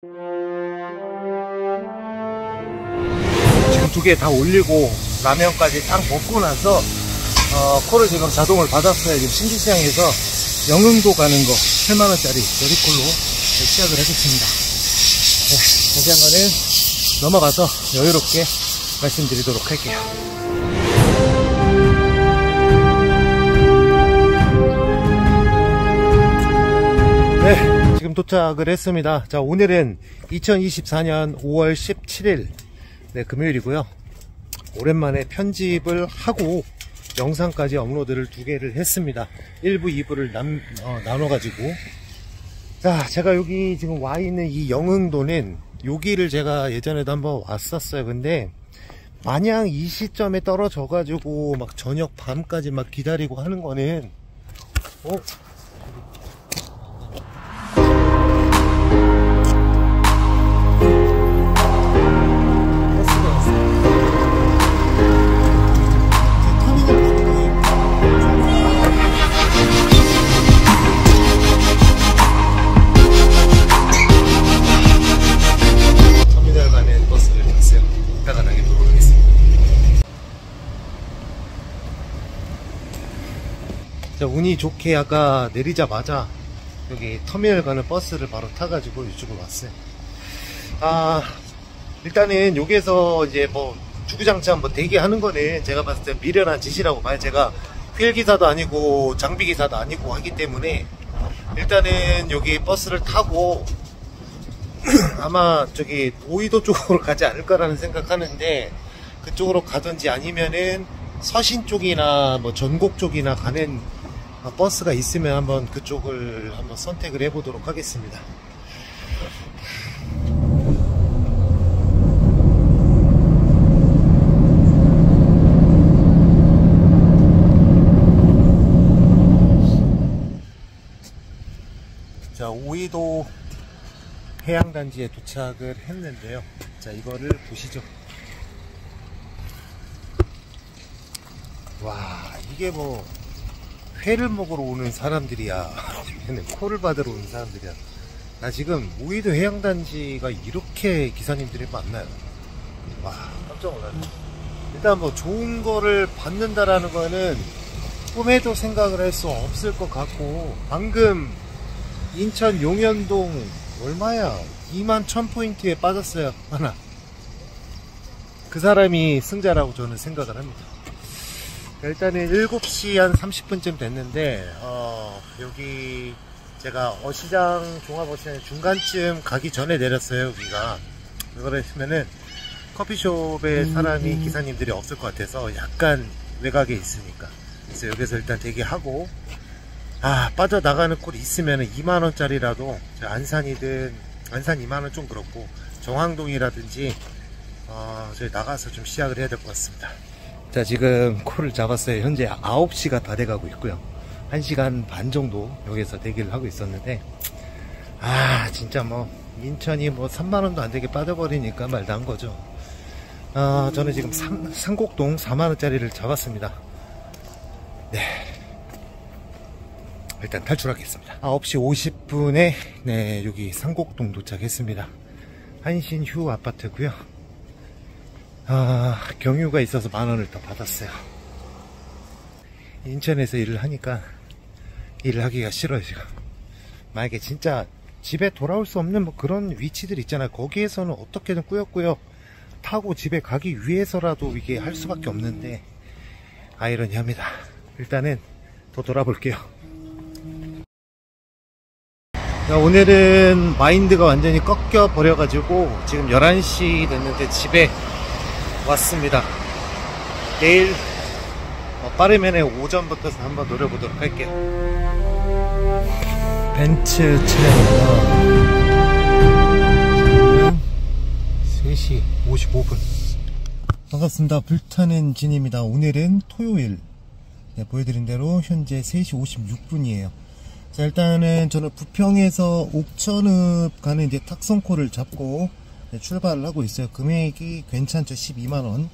지금 2개 다 올리고 라면까지 딱 먹고 나서 코를 지금 자동을 받았어요. 지금 신기시장에서 영흥도 가는 거 8만원짜리 내리콜로 시작을 하겠습니다. 네, 다시 한번은 넘어가서 여유롭게 말씀드리도록 할게요. 네, 지금 도착을 했습니다. 자, 오늘은 2024년 5월 17일 네, 금요일이고요. 오랜만에 편집을 하고 영상까지 업로드를 2개를 했습니다. 1부, 2부를 나눠가지고. 자, 제가 여기 지금 와 있는 이 영흥도는 여기를 제가 예전에도 한번 왔었어요. 근데 마냥 이 시점에 떨어져가지고 막 저녁 밤까지 막 기다리고 하는 거는 자, 운이 좋게 아까 내리자마자 여기 터미널 가는 버스를 바로 타가지고 이쪽으로 왔어요. 일단은 여기에서 이제 뭐 주구장창 뭐 대기하는 거는 제가 봤을 때 미련한 짓이라고 봐요. 제가 휠기사도 아니고 장비기사도 아니고 하기 때문에 일단은 여기 버스를 타고 아마 저기 오이도 쪽으로 가지 않을까라는 생각하는데 그쪽으로 가든지 아니면은 서신 쪽이나 뭐 전곡 쪽이나 가는 버스가 있으면 한번 그쪽을 한번 선택을 해보도록 하겠습니다. 자, 오이도 해양단지에 도착을 했는데요. 자, 이거를 보시죠. 와, 이게 뭐 회를 먹으러 오는 사람들이야. 코를 받으러 오는 사람들이야. 나 지금 오이도 해양단지가 이렇게 기사님들이 많나요? 와, 깜짝 놀랐네. 일단 뭐 좋은 거를 받는다라는 거는 꿈에도 생각을 할 수 없을 것 같고, 방금 인천 용현동 얼마야? 21,000포인트에 빠졌어요. 하나. 그 사람이 승자라고 저는 생각을 합니다. 일단은 7시 한 30분쯤 됐는데 여기 제가 어시장 종합어시장 중간쯤 가기 전에 내렸어요. 여기가 왜 그러시면은 커피숍에 사람이 기사님들이 없을 것 같아서 약간 외곽에 있으니까. 그래서 여기서 일단 대기하고 빠져나가는 꼴이 있으면은 2만원짜리라도 안산이든 안산 2만원 좀 그렇고 정황동이라든지 저희 나가서 좀 시작을 해야 될 것 같습니다. 자, 지금 콜을 잡았어요. 현재 9시가 다 돼가고 있고요. 1시간 반 정도 여기서 대기를 하고 있었는데 진짜 뭐 인천이 뭐 3만원도 안되게 빠져버리니까 말도 안 거죠. 저는 지금 상곡동 4만원짜리를 잡았습니다. 네, 일단 탈출하겠습니다. 9시 50분에 네, 여기 상곡동 도착했습니다. 한신휴 아파트고요. 경유가 있어서 만원을 더 받았어요. 인천에서 일을 하니까 일을 하기가 싫어요 지금. 만약에 진짜 집에 돌아올 수 없는 뭐 그런 위치들 있잖아요. 거기에서는 어떻게든 꾸역꾸역 타고 집에 가기 위해서라도 이게 할 수밖에 없는데 아이러니합니다. 일단은 더 돌아볼게요. 자, 오늘은 마인드가 완전히 꺾여 버려 가지고 지금 11시 됐는데 집에 왔습니다. 내일 빠르면 오전부터 한번 노려보도록 할게요. 벤츠 차량입니다. 3시 55분. 반갑습니다. 불타는 진입니다. 오늘은 토요일. 네, 보여드린 대로 현재 3시 56분이에요. 자, 일단은 저는 부평에서 옥천읍 가는 이제 탁송코를 잡고 출발을 하고 있어요. 금액이 괜찮죠. 12만원.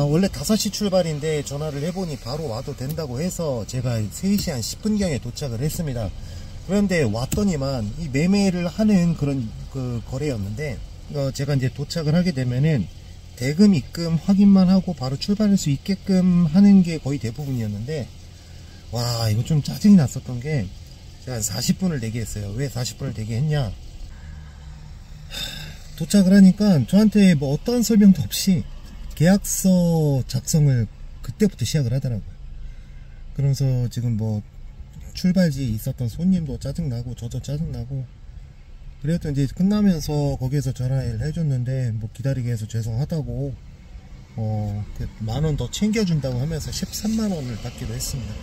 원래 5시 출발인데 전화를 해보니 바로 와도 된다고 해서 제가 3시 한 10분경에 도착을 했습니다. 그런데 왔더니만 이 매매를 하는 그런 그 거래였는데, 제가 이제 도착을 하게 되면은 대금 입금 확인만 하고 바로 출발할 수 있게끔 하는 게 거의 대부분이었는데, 와, 이거 좀 짜증이 났었던 게, 제가 한 40분을 내게 했어요. 왜 40분을 내게 했냐? 도착을 하니까 저한테 뭐 어떠한 설명도 없이 계약서 작성을 그때부터 시작을 하더라고요. 그러면서 지금 뭐 출발지에 있었던 손님도 짜증나고 저도 짜증나고, 그래도 이제 끝나면서 거기에서 전화를 해줬는데 뭐 기다리게 해서 죄송하다고 만원 더 챙겨준다고 하면서 13만원을 받기로 했습니다.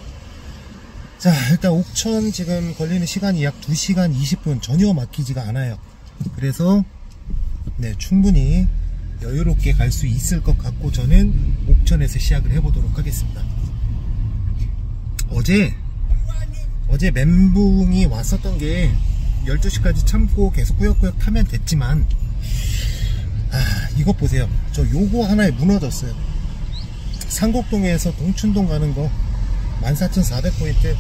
자, 일단 옥천 지금 걸리는 시간이 약 2시간 20분, 전혀 막히지가 않아요. 그래서 네, 충분히 여유롭게 갈 수 있을 것 같고, 저는 옥천에서 시작을 해보도록 하겠습니다. 어제 멘붕이 왔었던 게 12시까지 참고 계속 꾸역꾸역 타면 됐지만, 이것 보세요. 저 요거 하나에 무너졌어요. 상곡동에서 동춘동 가는 거 14,400포인트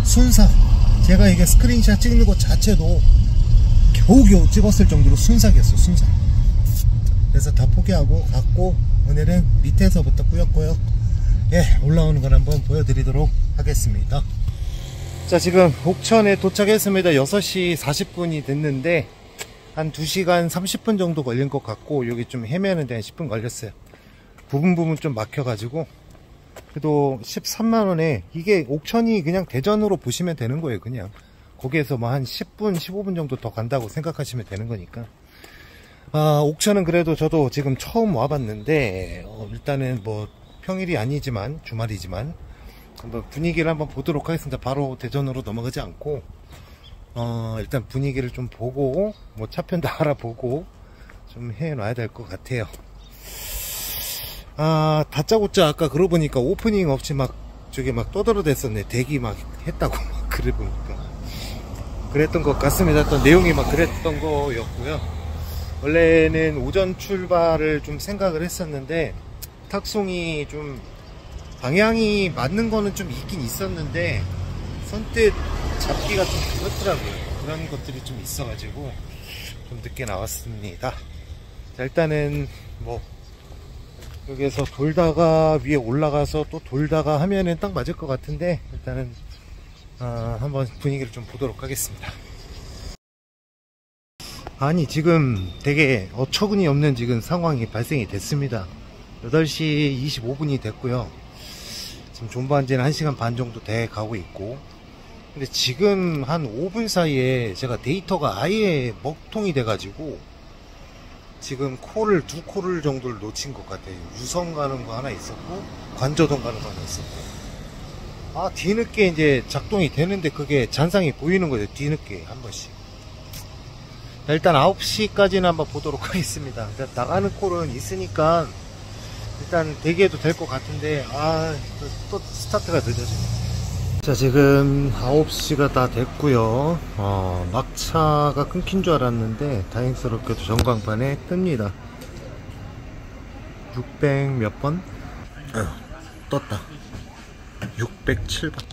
순삭. 제가 이게 스크린샷 찍는 것 자체도 겨우겨우 찍었을 정도로 순삭이었어요. 순삭. 그래서 다 포기하고 갔고, 오늘은 밑에서부터 꾸역꾸역 올라오는 걸 한번 보여드리도록 하겠습니다. 자, 지금 옥천에 도착했습니다. 6시 40분이 됐는데 한 2시간 30분 정도 걸린 것 같고, 여기 좀 헤매는데 한 10분 걸렸어요. 부분 좀 막혀가지고. 그래도 13만원에, 이게 옥천이 그냥 대전으로 보시면 되는 거예요. 그냥 거기에서 뭐 한 10분 15분 정도 더 간다고 생각하시면 되는 거니까. 옥천은 그래도 저도 지금 처음 와봤는데, 일단은 뭐 평일이 아니지만 주말이지만 한번 분위기를 한번 보도록 하겠습니다. 바로 대전으로 넘어가지 않고 일단 분위기를 좀 보고, 뭐 차편도 알아보고 좀 해놔야 될 것 같아요. 다짜고짜 아까 그러고 보니까 오프닝 없이 막 저기 막 떠들어댔었네. 대기 막 했다고 막 그래 보니까 그랬던 것 같습니다. 또 내용이 막 그랬던 거였고요. 원래는 오전 출발을 좀 생각을 했었는데, 탁송이 좀 방향이 맞는 거는 좀 있긴 있었는데 선뜻 잡기가 좀 그렇더라고요. 그런 것들이 좀 있어가지고 좀 늦게 나왔습니다. 자, 일단은 뭐 여기에서 돌다가 위에 올라가서 또 돌다가 하면은 딱 맞을 것 같은데, 일단은 한번 분위기를 좀 보도록 하겠습니다. 아니, 지금 되게 어처구니 없는 지금 상황이 발생이 됐습니다. 8시 25분이 됐고요. 지금 존버한 지는 1시간 반 정도 돼 가고 있고, 근데 지금 한 5분 사이에 제가 데이터가 아예 먹통이 돼 가지고 지금 두 콜을 정도를 놓친 것 같아요. 유성 가는 거 하나 있었고, 관저동 가는 거 하나 있었고. 뒤늦게 이제 작동이 되는데 그게 잔상이 보이는 거죠. 뒤늦게 한 번씩. 일단 9시까지는 한번 보도록 하겠습니다. 일단 나가는 콜은 있으니까 일단 대기해도 될 것 같은데, 또 스타트가 늦어지네. 자, 지금 9시가 다 됐고요. 막차가 끊긴 줄 알았는데 다행스럽게도 전광판에 뜹니다. 600 몇 번? 떴다. 607번.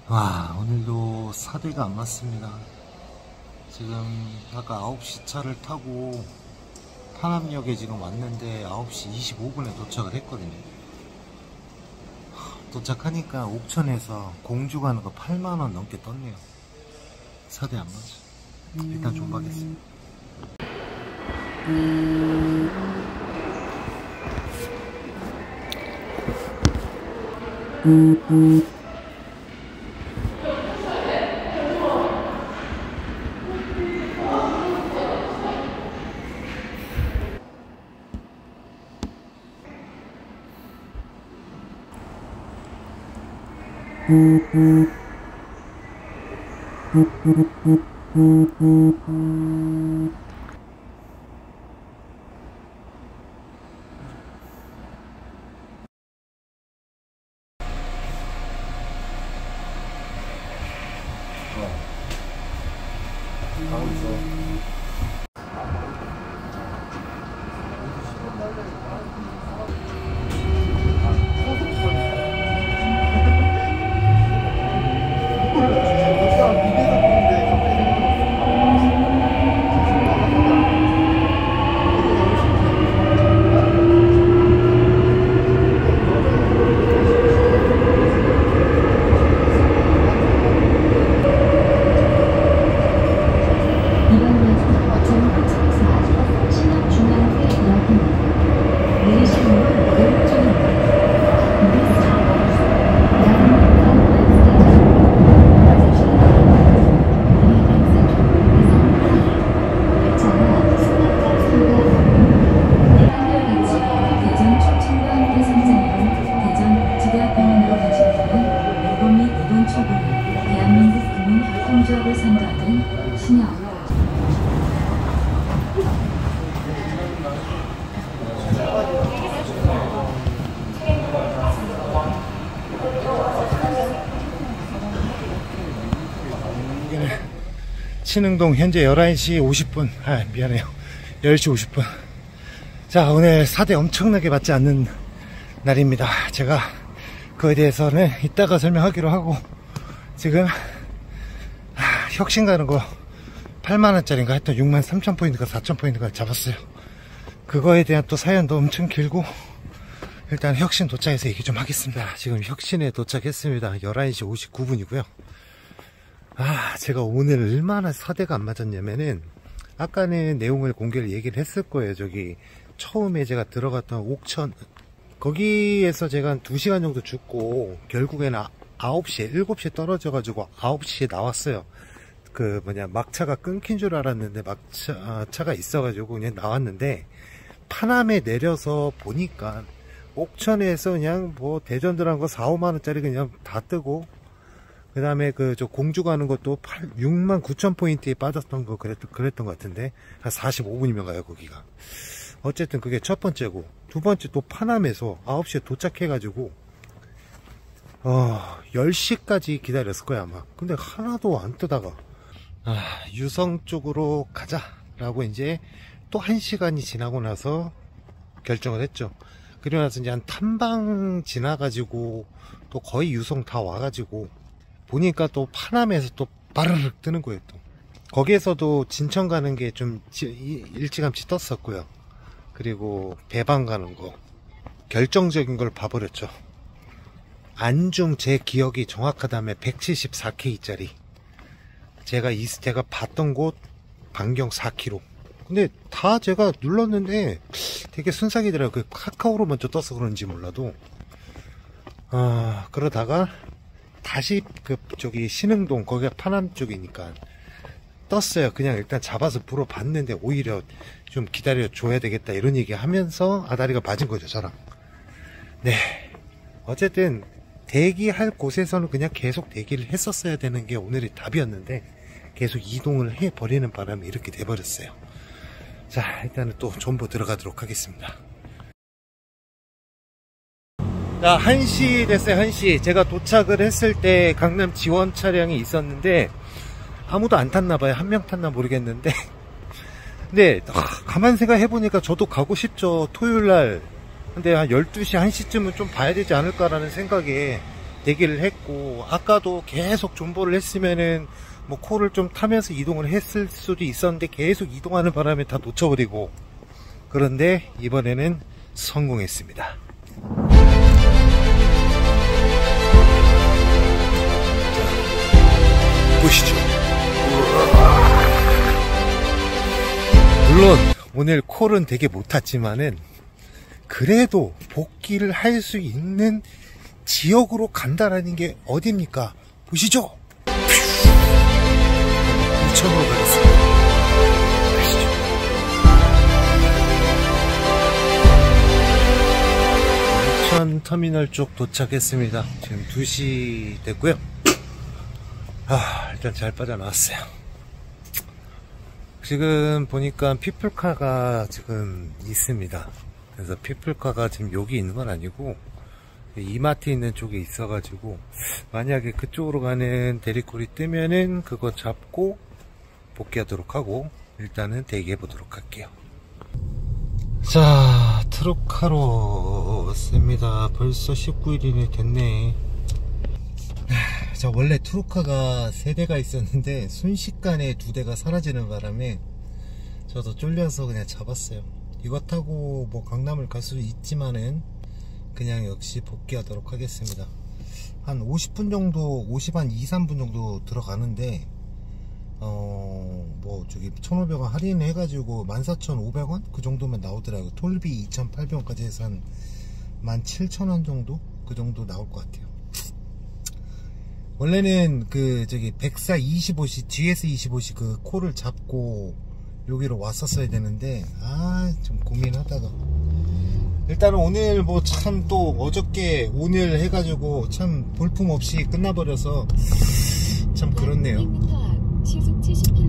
와, 오늘도 4대가 안 맞습니다. 지금 아까 9시 차를 타고 파남역에 지금 왔는데 9시 25분에 도착을 했거든요. 도착하니까 옥천에서 공주 가는 거 8만원 넘게 떴네요. 4대 안 맞아. 일단 좀 봐겠습니다. 신흥동 현재 11시 50분. 아, 미안해요. 10시 50분. 자, 오늘 4대 엄청나게 맞지 않는 날입니다. 제가 그에 대해서는 이따가 설명하기로 하고, 지금 혁신 가는 거 8만원짜리인가 하여튼 63,000포인트가 4,000포인트가 잡았어요. 그거에 대한 또 사연도 엄청 길고, 일단 혁신 도착해서 얘기 좀 하겠습니다. 지금 혁신에 도착했습니다. 11시 59분이고요. 제가 오늘 얼마나 4대가 안 맞았냐면은, 아까는 내용을 공개를 얘기를 했을 거예요. 저기 처음에 제가 들어갔던 옥천, 거기에서 제가 한 2시간 정도 죽고 결국에는 9시에 7시에 떨어져 가지고 9시에 나왔어요. 막차가 끊긴 줄 알았는데 차가 있어 가지고 그냥 나왔는데, 파남에 내려서 보니까 옥천에서 그냥 뭐 대전 들어간 거 4, 5만원짜리 그냥 다 뜨고, 그 다음에 저 공주 가는 것도 69,000포인트에 빠졌던 거 그랬던 것 같은데, 한 45분이면 가요, 거기가. 어쨌든 그게 첫 번째고, 두 번째 또 파남에서 9시에 도착해가지고, 10시까지 기다렸을 거야, 아마. 근데 하나도 안 뜨다가, 유성 쪽으로 가자라고 이제 또 1시간이 지나고 나서 결정을 했죠. 그리고 나서 이제 한 탐방 지나가지고 또 거의 유성 다 와가지고 보니까 또 파남에서 또 바르륵 뜨는 거예요. 또 거기에서도 진천 가는 게 좀 일찌감치 떴었고요. 그리고 배방 가는 거 결정적인 걸 봐버렸죠. 안중 제 기억이 정확하다면 174K짜리, 제가 봤던 곳 반경 4km. 근데 다 제가 눌렀는데 되게 순삭이더라고요. 그 카카오로 먼저 떠서 그런지 몰라도. 그러다가 다시 저기 신흥동, 거기가 파남 쪽이니까 떴어요. 그냥 일단 잡아서 물어봤는데 오히려 좀 기다려 줘야 되겠다 이런 얘기 하면서 아다리가 맞은 거죠, 저랑. 네, 어쨌든 대기할 곳에서는 그냥 계속 대기를 했었어야 되는 게 오늘의 답이었는데, 계속 이동을 해버리는 바람에 이렇게 돼버렸어요. 자, 일단은 또 존버 들어가도록 하겠습니다. 자, 1시 됐어요. 1시. 제가 도착을 했을 때 강남 지원 차량이 있었는데 아무도 안 탔나봐요. 한 명 탔나 모르겠는데 근데 가만 생각해보니까 저도 가고 싶죠, 토요일날. 근데 한 12시 1시쯤은 좀 봐야 되지 않을까라는 생각에 대기를 했고, 아까도 계속 존버를 했으면은 뭐 콜을 좀 타면서 이동을 했을 수도 있었는데 계속 이동하는 바람에 다 놓쳐버리고, 그런데 이번에는 성공했습니다. 자, 보시죠. 물론 오늘 콜은 되게 못 탔지만은 그래도 복귀를 할 수 있는 지역으로 간다라는 게 어딥니까? 보시죠. 2천으로 가겠습니다. 가시죠. 인천 터미널 쪽 도착했습니다. 지금 2시 됐고요. 일단 잘 빠져나왔어요. 지금 보니까 피플카가 지금 있습니다. 그래서 피플카가 지금 여기 있는 건 아니고 이마트 있는 쪽에 있어가지고, 만약에 그쪽으로 가는 대리콜이 뜨면은 그거 잡고 복귀하도록 하고, 일단은 대기해 보도록 할게요. 자, 트럭하러 왔습니다. 벌써 19일이 됐네. 자, 원래 트루카가 3대가 있었는데 순식간에 2대가 사라지는 바람에 저도 쫄려서 그냥 잡았어요. 이거 타고 뭐 강남을 갈 수도 있지만은 그냥 역시 복귀하도록 하겠습니다. 한 50분 정도, 50한 2, 3분 정도 들어가는데 뭐 저기 1,500원 할인해가지고 14,500원? 그 정도면 나오더라고요. 톨비 2,800원까지 해서 한 17,000원 정도? 그 정도 나올 것 같아요. 원래는 그 저기 104 25시 GS 25시 그 콜을 잡고 여기로 왔었어야 되는데 좀 고민하다가 일단은 오늘 뭐 참 또 어저께 오늘 해가지고 참 볼품없이 끝나버려서 참 그렇네요.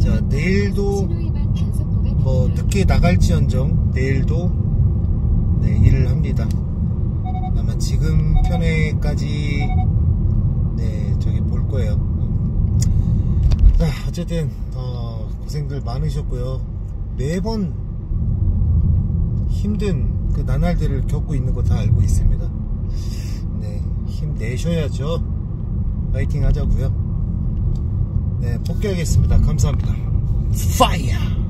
자, 내일도 뭐 늦게 나갈지언정 내일도 네, 일을 합니다. 아마 지금 편에까지 네, 저기 볼 거예요. 자, 어쨌든 고생들 많으셨고요. 매번 힘든 그 나날들을 겪고 있는 거 다 알고 있습니다. 네, 힘내셔야죠. 파이팅 하자고요. 네, 복귀하겠습니다. 감사합니다. 파이어!